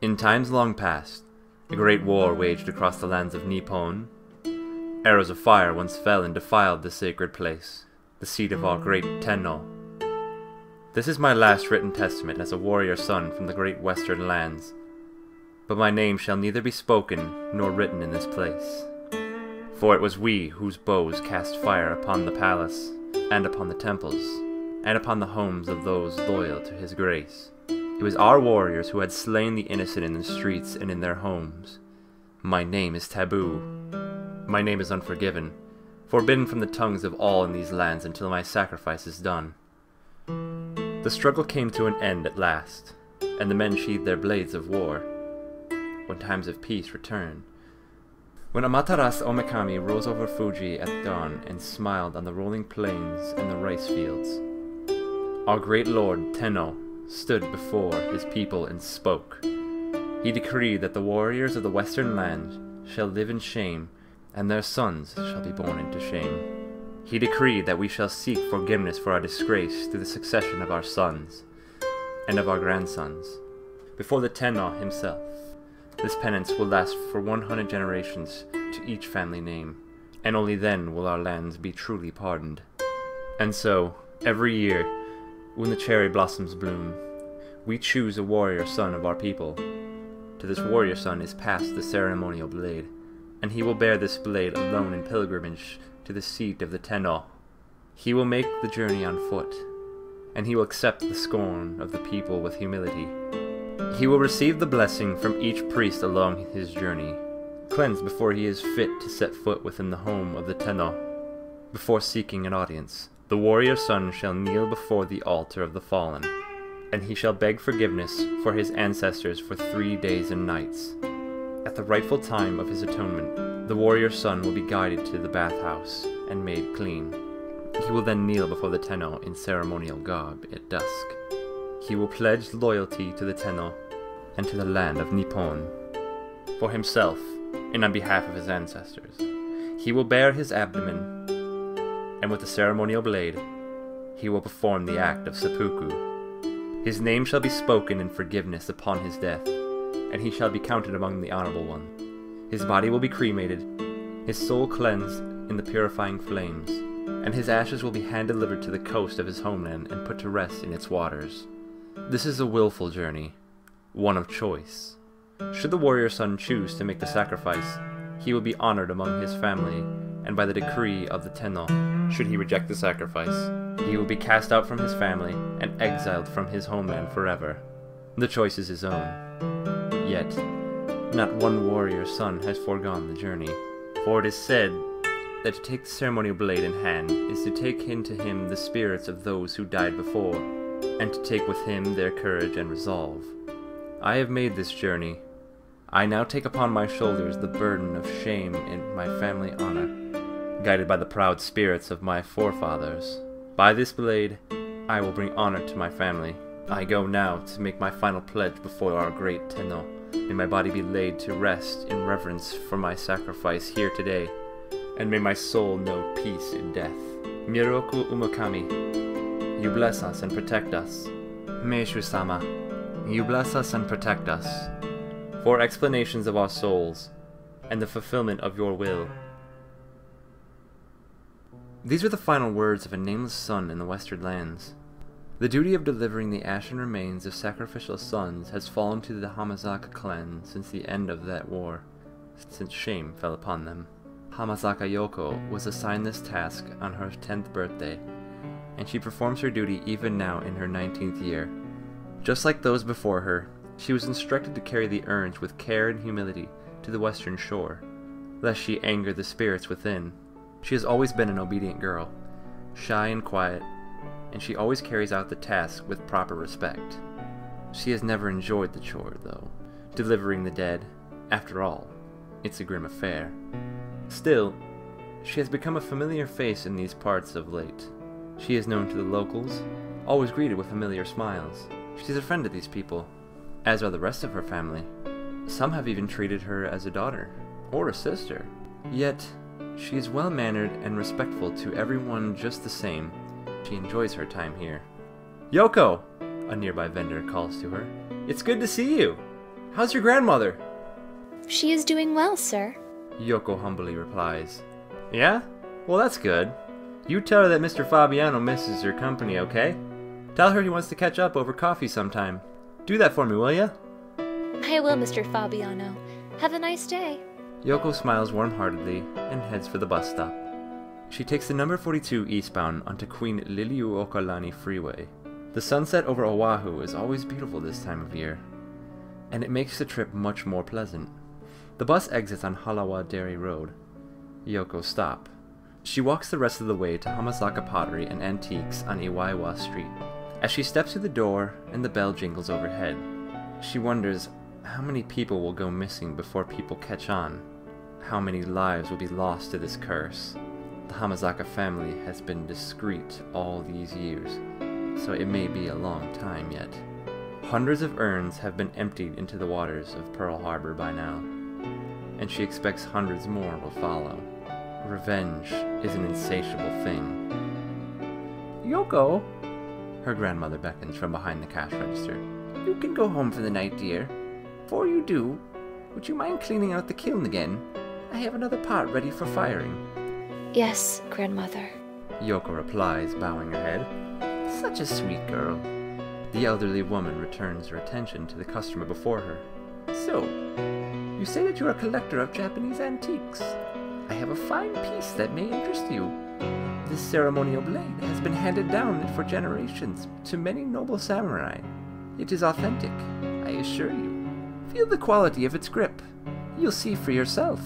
In times long past, a great war waged across the lands of Nippon. Arrows of fire once fell and defiled the sacred place, the seat of our great Tenno. This is my last written testament as a warrior son from the great western lands, but my name shall neither be spoken nor written in this place. For it was we whose bows cast fire upon the palace, and upon the temples, and upon the homes of those loyal to his grace. It was our warriors who had slain the innocent in the streets and in their homes. My name is taboo. My name is unforgiven, forbidden from the tongues of all in these lands until my sacrifice is done. The struggle came to an end at last, and the men sheathed their blades of war, when times of peace return. When Amaterasu Omikami rose over Fuji at dawn and smiled on the rolling plains and the rice fields, our great lord Tenno stood before his people and spoke. He decreed that the warriors of the western land shall live in shame, and their sons shall be born into shame. He decreed that we shall seek forgiveness for our disgrace through the succession of our sons and of our grandsons before the Tenno himself. This penance will last for 100 generations to each family name, and only then will our lands be truly pardoned. And so, every year, when the cherry blossoms bloom, we choose a warrior son of our people. To this warrior son is passed the ceremonial blade, and he will bear this blade alone in pilgrimage to the seat of the Tenno. He will make the journey on foot, and he will accept the scorn of the people with humility. He will receive the blessing from each priest along his journey, cleansed before he is fit to set foot within the home of the Tenno. Before seeking an audience, the warrior son shall kneel before the altar of the fallen, and he shall beg forgiveness for his ancestors for 3 days and nights. At the rightful time of his atonement, the warrior son will be guided to the bathhouse and made clean. He will then kneel before the Tenno in ceremonial garb at dusk. He will pledge loyalty to the Tenno and to the land of Nippon. For himself, and on behalf of his ancestors, he will bare his abdomen, and with the ceremonial blade, he will perform the act of Seppuku. His name shall be spoken in forgiveness upon his death, and he shall be counted among the honorable one. His body will be cremated, his soul cleansed in the purifying flames, and his ashes will be hand-delivered to the coast of his homeland and put to rest in its waters. This is a willful journey, one of choice. Should the warrior son choose to make the sacrifice, he will be honored among his family, and by the decree of the Tenno. Should he reject the sacrifice, he will be cast out from his family and exiled from his homeland forever. The choice is his own. Yet, not one warrior son has foregone the journey, for it is said that to take the ceremonial blade in hand is to take into him the spirits of those who died before, and to take with him their courage and resolve. I have made this journey. I now take upon my shoulders the burden of shame in my family honor, guided by the proud spirits of my forefathers. By this blade, I will bring honor to my family. I go now to make my final pledge before our great Tenno. May my body be laid to rest in reverence for my sacrifice here today, and may my soul know peace in death. Miroku Umokami, you bless us and protect us. Meishu-sama, you bless us and protect us. For explanations of our souls, and the fulfillment of your will. These were the final words of a nameless son in the western lands. The duty of delivering the ashen remains of sacrificial sons has fallen to the Hamazaka clan since the end of that war, since shame fell upon them. Hamazaka Yoko was assigned this task on her 10th birthday, and she performs her duty even now in her 19th year. Just like those before her, she was instructed to carry the urns with care and humility to the western shore, lest she anger the spirits within. She has always been an obedient girl, shy and quiet, and she always carries out the task with proper respect. She has never enjoyed the chore, though. Delivering the dead, after all, it's a grim affair. Still, she has become a familiar face in these parts of late. She is known to the locals, always greeted with familiar smiles. She's a friend to these people, as are the rest of her family. Some have even treated her as a daughter, or a sister. Yet, she is well-mannered and respectful to everyone just the same. She enjoys her time here. Yoko! A nearby vendor calls to her. It's good to see you! How's your grandmother? She is doing well, sir. Yoko humbly replies. Yeah? Well, that's good. You tell her that Mr. Fabiano misses your company, okay? Tell her he wants to catch up over coffee sometime. Do that for me, will ya? I will, Mr. Fabiano. Have a nice day. Yoko smiles warm-heartedly and heads for the bus stop. She takes the number 42 eastbound onto Queen Liliuokalani Freeway. The sunset over Oahu is always beautiful this time of year, and it makes the trip much more pleasant. The bus exits on Halawa Dairy Road. Yoko stop. She walks the rest of the way to Hamasaka Pottery and Antiques on Iwaiwa Street. As she steps through the door and the bell jingles overhead, she wonders how many people will go missing before people catch on. How many lives will be lost to this curse. The Hamasaka family has been discreet all these years, so it may be a long time yet. Hundreds of urns have been emptied into the waters of Pearl Harbor by now, and she expects hundreds more will follow. Revenge is an insatiable thing. Yoko, her grandmother beckons from behind the cash register. You can go home for the night, dear. Before you do, would you mind cleaning out the kiln again? I have another pot ready for firing. Yes, grandmother. Yoko replies, bowing her head. Such a sweet girl. The elderly woman returns her attention to the customer before her. So, you say that you're a collector of Japanese antiques. I have a fine piece that may interest you. This ceremonial blade has been handed down for generations to many noble samurai. It is authentic, I assure you. Feel the quality of its grip. You'll see for yourself.